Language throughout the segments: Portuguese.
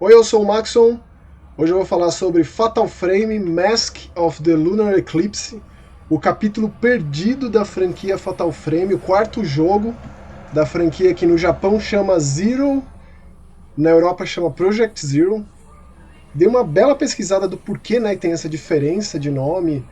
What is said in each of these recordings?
Oi, eu sou o Maxon. Hoje eu vou falar sobre Fatal Frame Mask of the Lunar Eclipse, o capítulo perdido da franquia Fatal Frame, o quarto jogo da franquia que no Japão chama Zero, na Europa chama Project Zero. Dei uma bela pesquisada do porquê, né, tem essa diferença de nome.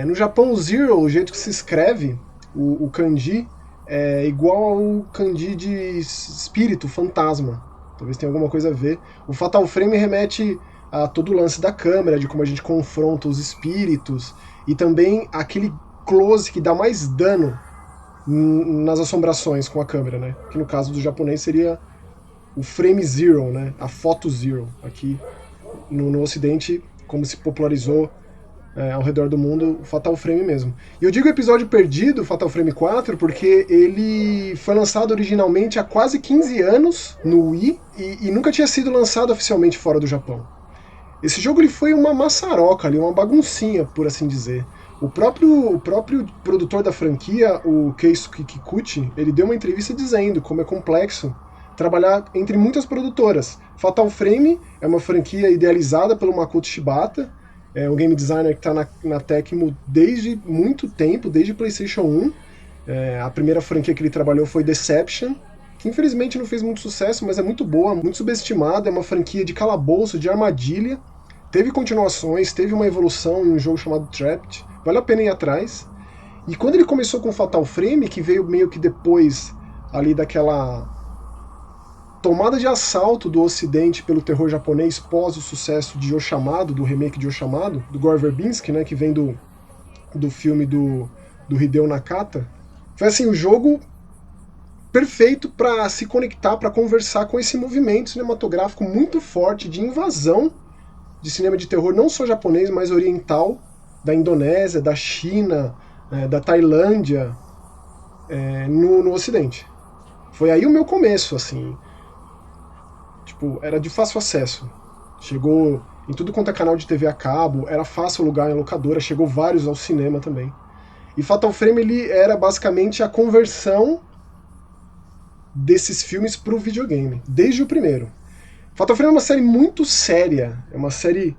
No Japão, o Zero, o jeito que se escreve, o kanji, é igual ao kanji de espírito, fantasma. Talvez tenha alguma coisa a ver. O Fatal Frame remete a todo o lance da câmera, de como a gente confronta os espíritos, e também aquele close que dá mais dano nas assombrações com a câmera, né? Que no caso do japonês seria o frame zero, né? A foto zero. Aqui no ocidente, como se popularizou ao redor do mundo, o Fatal Frame mesmo. E eu digo episódio perdido, Fatal Frame 4, porque ele foi lançado originalmente há quase 15 anos no Wii e nunca tinha sido lançado oficialmente fora do Japão. Esse jogo ele foi uma maçaroca ali, uma baguncinha, por assim dizer. O próprio produtor da franquia, o Keisuke Kikuchi, ele deu uma entrevista dizendo como é complexo trabalhar entre muitas produtoras. Fatal Frame é uma franquia idealizada pelo Makoto Shibata, é um game designer que está na Tecmo desde muito tempo, desde PlayStation 1. A primeira franquia que ele trabalhou foi Deception, que infelizmente não fez muito sucesso, mas é muito boa, muito subestimada, é uma franquia de calabouço, de armadilha. Teve continuações, teve uma evolução em um jogo chamado Trapped, vale a pena ir atrás. E quando ele começou com Fatal Frame, que veio meio que depois ali daquela tomada de assalto do ocidente pelo terror japonês pós o sucesso de Yoshamado, do remake de Yoshamado, do Gore Verbinski, né, que vem do filme do Hideo Nakata, foi assim, o jogo perfeito para se conectar, para conversar com esse movimento cinematográfico muito forte de invasão de cinema de terror, não só japonês, mas oriental, da Indonésia, da China, da Tailândia, no ocidente. Foi aí o meu começo, assim. Tipo, era de fácil acesso. Chegou em tudo quanto é canal de TV a cabo, era fácil alugar em locadora, chegou vários ao cinema também. E Fatal Frame ele era basicamente a conversão desses filmes para o videogame, desde o primeiro. Fatal Frame é uma série muito séria, é uma série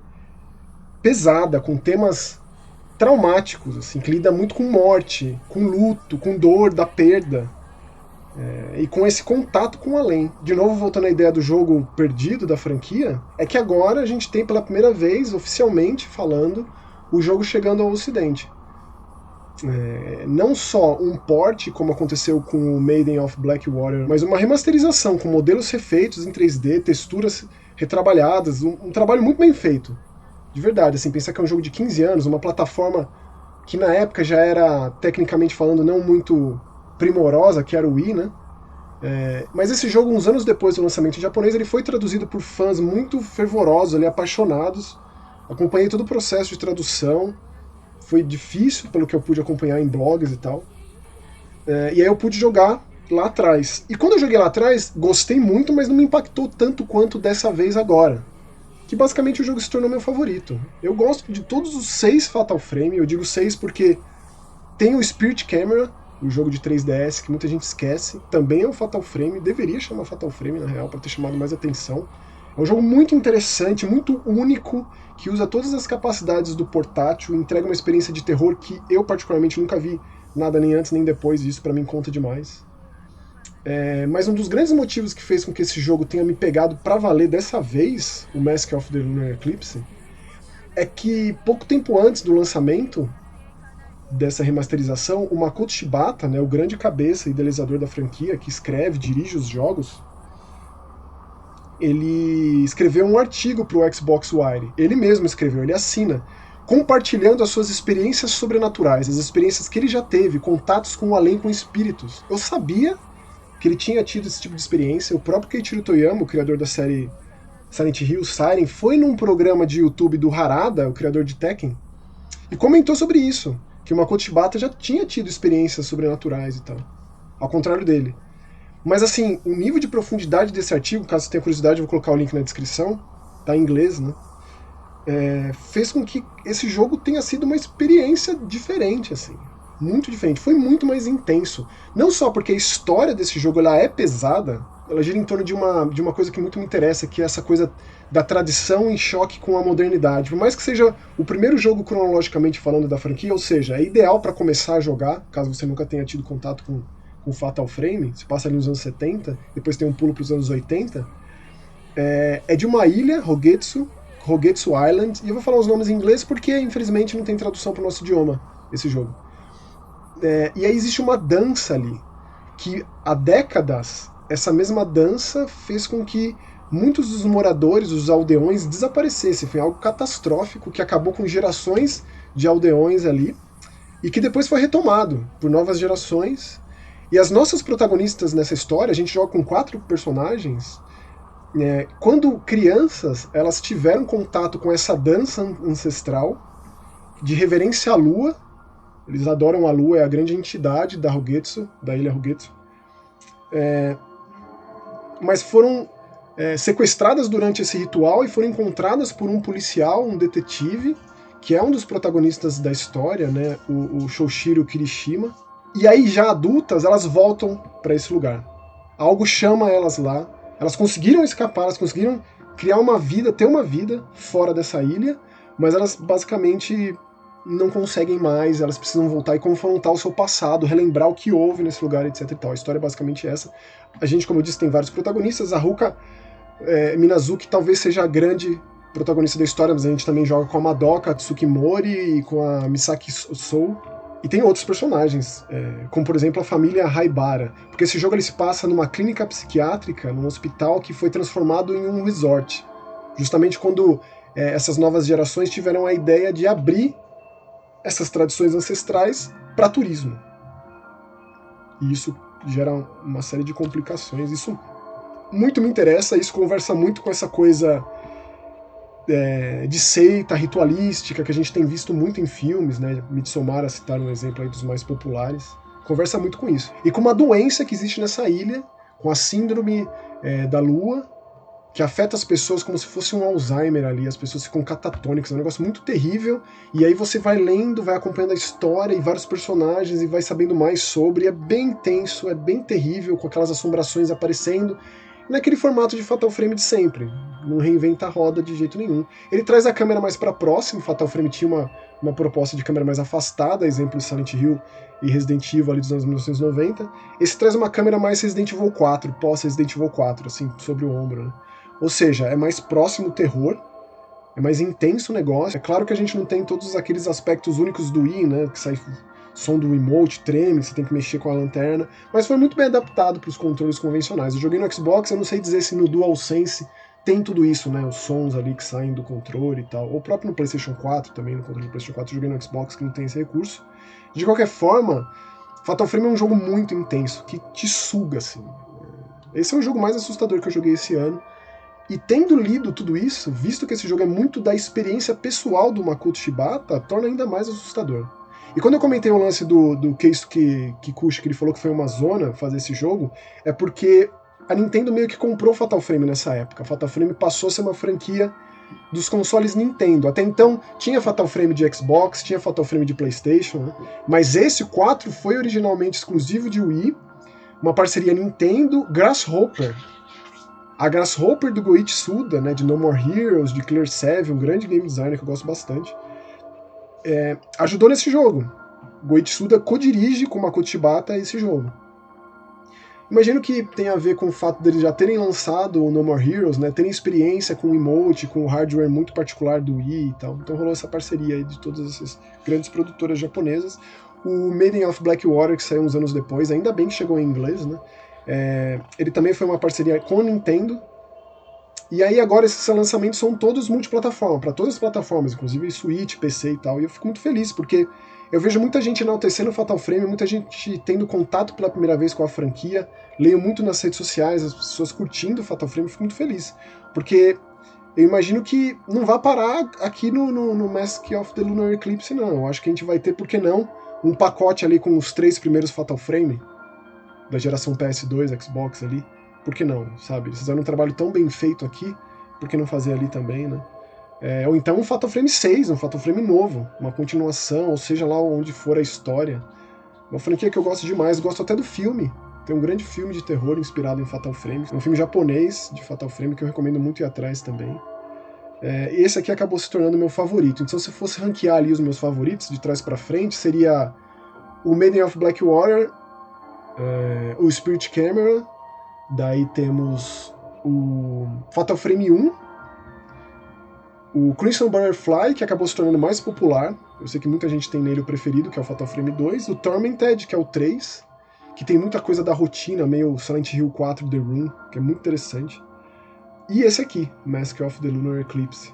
pesada, com temas traumáticos, assim, que lida muito com morte, com luto, com dor da perda. E com esse contato com o além. De novo, voltando à ideia do jogo perdido da franquia, é que agora a gente tem pela primeira vez, oficialmente falando, o jogo chegando ao ocidente. Não só um port, como aconteceu com o Maiden of Blackwater, mas uma remasterização com modelos refeitos em 3D, texturas retrabalhadas, um trabalho muito bem feito. De verdade, assim, pensar que é um jogo de 15 anos, uma plataforma que na época já era, tecnicamente falando, não muito primorosa, que era o Wii, né? Mas esse jogo, uns anos depois do lançamento em japonês, ele foi traduzido por fãs muito fervorosos, ali, apaixonados. Acompanhei todo o processo de tradução. Foi difícil, pelo que eu pude acompanhar em blogs e tal. E aí eu pude jogar lá atrás. E quando eu joguei lá atrás, gostei muito, mas não me impactou tanto quanto dessa vez agora. Que basicamente o jogo se tornou meu favorito. Eu gosto de todos os 6 Fatal Frame, eu digo 6 porque tem o Spirit Camera, o jogo de 3DS, que muita gente esquece, também é um Fatal Frame, deveria chamar Fatal Frame, na real, para ter chamado mais atenção. É um jogo muito interessante, muito único, que usa todas as capacidades do portátil, entrega uma experiência de terror que eu particularmente nunca vi nada nem antes nem depois disso, para mim conta demais. Mas um dos grandes motivos que fez com que esse jogo tenha me pegado para valer dessa vez, o Mask of the Lunar Eclipse, é que pouco tempo antes do lançamento dessa remasterização, o Makoto Shibata, né, o grande cabeça e idealizador da franquia, que escreve, dirige os jogos, ele escreveu um artigo para o Xbox Wire. Ele mesmo escreveu, ele assina, compartilhando as suas experiências sobrenaturais, as experiências que ele já teve, contatos com o além, com espíritos. Eu sabia que ele tinha tido esse tipo de experiência. O próprio Keiichiro Toyama, o criador da série Silent Hill, Siren, foi num programa de YouTube do Harada, o criador de Tekken, e comentou sobre isso, que o Makoto Shibata já tinha tido experiências sobrenaturais e tal, ao contrário dele. Mas assim, o nível de profundidade desse artigo, caso você tenha curiosidade, eu vou colocar o link na descrição, tá em inglês, né? Fez com que esse jogo tenha sido uma experiência diferente, assim. Muito diferente, foi muito mais intenso. Não só porque a história desse jogo ela é pesada, ela gira em torno de uma coisa que muito me interessa, que é essa coisa da tradição em choque com a modernidade. Por mais que seja o primeiro jogo cronologicamente falando da franquia, ou seja, é ideal para começar a jogar, caso você nunca tenha tido contato com Fatal Frame, se passa ali nos anos 70, depois tem um pulo para os anos 80, é de uma ilha, Hogetsu Island, e eu vou falar os nomes em inglês porque, infelizmente, não tem tradução para o nosso idioma, esse jogo. E aí existe uma dança ali, que há décadas, essa mesma dança fez com que muitos dos moradores, os aldeões, desaparecessem. Foi algo catastrófico que acabou com gerações de aldeões ali e que depois foi retomado por novas gerações. E as nossas protagonistas nessa história, a gente joga com 4 personagens. Quando crianças, elas tiveram contato com essa dança ancestral de reverência à lua. Eles adoram a lua, é a grande entidade da Hogetsu, da ilha Hogetsu. Mas foram sequestradas durante esse ritual e foram encontradas por um policial, um detetive, que é um dos protagonistas da história, né, o Shoshiro Kirishima. E aí, já adultas, elas voltam para esse lugar. Algo chama elas lá. Elas conseguiram escapar, elas conseguiram criar uma vida, ter uma vida fora dessa ilha, mas elas basicamente não conseguem mais, elas precisam voltar e confrontar o seu passado, relembrar o que houve nesse lugar, etc e tal. A história é basicamente essa. A gente, como eu disse, tem vários protagonistas. A Haruka Minazuki talvez seja a grande protagonista da história, mas a gente também joga com a Madoka Tsukimori e com a Misaki Sou. E tem outros personagens, como por exemplo a família Haibara, porque esse jogo ele se passa numa clínica psiquiátrica, num hospital que foi transformado em um resort. Justamente quando essas novas gerações tiveram a ideia de abrir essas tradições ancestrais para turismo. E isso gera uma série de complicações. Isso muito me interessa, isso conversa muito com essa coisa de seita ritualística que a gente tem visto muito em filmes, né? Midsommar, a citar um exemplo aí dos mais populares, conversa muito com isso. E com uma doença que existe nessa ilha, com a síndrome da lua, que afeta as pessoas como se fosse um Alzheimer ali, as pessoas ficam catatônicas, é um negócio muito terrível, e aí você vai lendo, vai acompanhando a história e vários personagens e vai sabendo mais sobre, é bem intenso, é bem terrível, com aquelas assombrações aparecendo, naquele formato de Fatal Frame de sempre, não reinventa a roda de jeito nenhum. Ele traz a câmera mais para próximo, Fatal Frame tinha uma proposta de câmera mais afastada, exemplo de Silent Hill e Resident Evil ali dos anos 1990, esse traz uma câmera mais Resident Evil 4, pós-Resident Evil 4, assim, sobre o ombro, né? Ou seja, é mais próximo o terror, é mais intenso o negócio. É claro que a gente não tem todos aqueles aspectos únicos do Wii, né? Que sai som do emote, treme, você tem que mexer com a lanterna. Mas foi muito bem adaptado para os controles convencionais. Eu joguei no Xbox, eu não sei dizer se no DualSense tem tudo isso, né? Os sons ali que saem do controle e tal. Ou próprio no PlayStation 4 também, no controle do PlayStation 4 eu joguei no Xbox que não tem esse recurso. De qualquer forma, Fatal Frame é um jogo muito intenso, que te suga, assim. Esse é o jogo mais assustador que eu joguei esse ano. E tendo lido tudo isso, visto que esse jogo é muito da experiência pessoal do Makoto Shibata, torna ainda mais assustador. E quando eu comentei o lance do Keisuke Kikuchi, que ele falou que foi uma zona fazer esse jogo, é porque a Nintendo meio que comprou Fatal Frame nessa época. Fatal Frame passou a ser uma franquia dos consoles Nintendo. Até então tinha Fatal Frame de Xbox, tinha Fatal Frame de PlayStation, né? Mas esse 4 foi originalmente exclusivo de Wii, uma parceria Nintendo, Grasshopper. A Grasshopper do Goichi Suda, né, de No More Heroes, de Clear 7, um grande game designer que eu gosto bastante, ajudou nesse jogo. Goichi Suda co-dirige com Makoto Shibata esse jogo. Imagino que tem a ver com o fato deles já terem lançado o No More Heroes, né, terem experiência com o emote, com o hardware muito particular do Wii e tal. Então rolou essa parceria aí de todas essas grandes produtoras japonesas. O Maiden of Blackwater, que saiu uns anos depois, ainda bem que chegou em inglês, né? Ele também foi uma parceria com a Nintendo. E aí agora esses lançamentos são todos multiplataforma, para todas as plataformas, inclusive Switch, PC e tal. E eu fico muito feliz, porque eu vejo muita gente enaltecendo Fatal Frame, muita gente tendo contato pela primeira vez com a franquia, leio muito nas redes sociais, as pessoas curtindo Fatal Frame, eu fico muito feliz. Porque eu imagino que não vai parar aqui no Mask of the Lunar Eclipse, não. Eu acho que a gente vai ter, por que não, um pacote ali com os 3 primeiros Fatal Frame, da geração PS2, Xbox ali, por que não, sabe? Eles fizeram um trabalho tão bem feito aqui, por que não fazer ali também, né? Ou então um Fatal Frame 6, um Fatal Frame novo, uma continuação, ou seja lá onde for a história. Uma franquia que eu gosto demais, gosto até do filme, Tem um grande filme de terror inspirado em Fatal Frame, um filme japonês de Fatal Frame que eu recomendo muito ir atrás também. E esse aqui acabou se tornando meu favorito. Então, se eu fosse ranquear ali os meus favoritos, de trás pra frente, seria o Maiden of Blackwater, o Spirit Camera, daí temos o Fatal Frame 1, o Crimson Butterfly, que acabou se tornando mais popular, eu sei que muita gente tem nele o preferido, que é o Fatal Frame 2, o Tormented, que é o 3, que tem muita coisa da rotina, meio Silent Hill 4 The Room, que é muito interessante. E esse aqui, Mask of the Lunar Eclipse.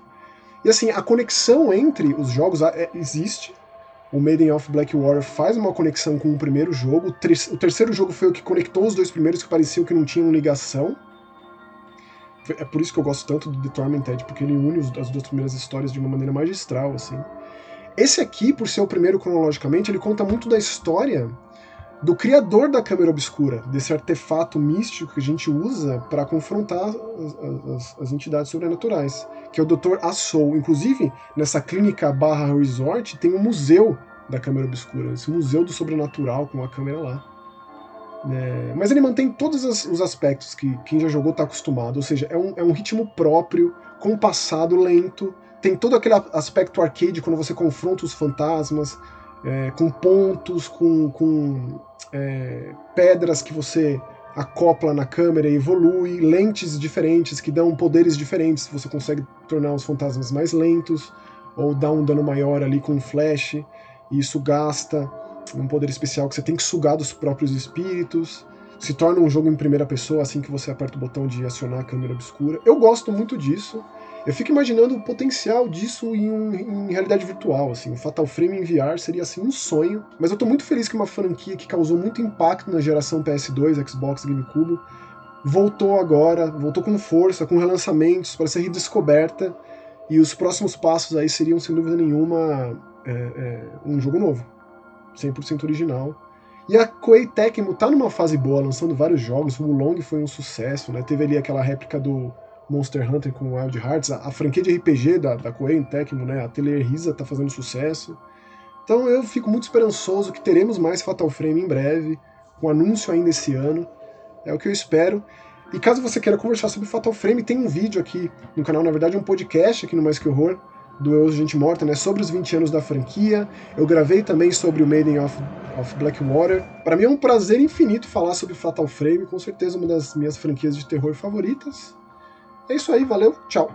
E assim, a conexão entre os jogos existe. O Maiden of Blackwater faz uma conexão com o primeiro jogo. O terceiro jogo foi o que conectou os dois primeiros, que pareciam que não tinham ligação. É por isso que eu gosto tanto do The Tormented, porque ele une as duas primeiras histórias de uma maneira magistral, assim. Esse aqui, por ser o primeiro cronologicamente, ele conta muito da história do criador da Câmara Obscura, desse artefato místico que a gente usa para confrontar as entidades sobrenaturais, que é o Dr. Assou. Inclusive, nessa clínica barra resort, tem um museu da Câmara Obscura, esse museu do sobrenatural com a câmera lá. Mas ele mantém todos os aspectos que quem já jogou está acostumado, ou seja, é um ritmo próprio, compassado, lento, tem todo aquele aspecto arcade quando você confronta os fantasmas, com pontos, com pedras que você acopla na câmera e evolui, lentes diferentes que dão poderes diferentes, você consegue tornar os fantasmas mais lentos, ou dar um dano maior ali com um flash, e isso gasta um poder especial que você tem que sugar dos próprios espíritos. Se torna um jogo em primeira pessoa assim que você aperta o botão de acionar a câmera obscura. Eu gosto muito disso. Eu fico imaginando o potencial disso em realidade virtual, assim. O Fatal Frame em VR seria assim um sonho. Mas eu tô muito feliz que uma franquia que causou muito impacto na geração PS2, Xbox, GameCube, voltou agora, voltou com força, com relançamentos para ser redescoberta. E os próximos passos aí seriam, sem dúvida nenhuma, um jogo novo, 100% original. E a Koei Tecmo tá numa fase boa, lançando vários jogos. O Wulong foi um sucesso, né? Teve ali aquela réplica do Monster Hunter com Wild Hearts. A franquia de RPG da Koei Tecmo, né? A Teleriza tá fazendo sucesso. Então eu fico muito esperançoso que teremos mais Fatal Frame em breve, com anúncio ainda esse ano. É o que eu espero. E caso você queira conversar sobre Fatal Frame, tem um vídeo aqui no canal, na verdade um podcast aqui no Mais Que Horror, do Eu Gente Morta, né, sobre os 20 anos da franquia. Eu gravei também sobre o Maiden of Blackwater. Para mim é um prazer infinito falar sobre Fatal Frame, com certeza uma das minhas franquias de terror favoritas. É isso aí, valeu, tchau!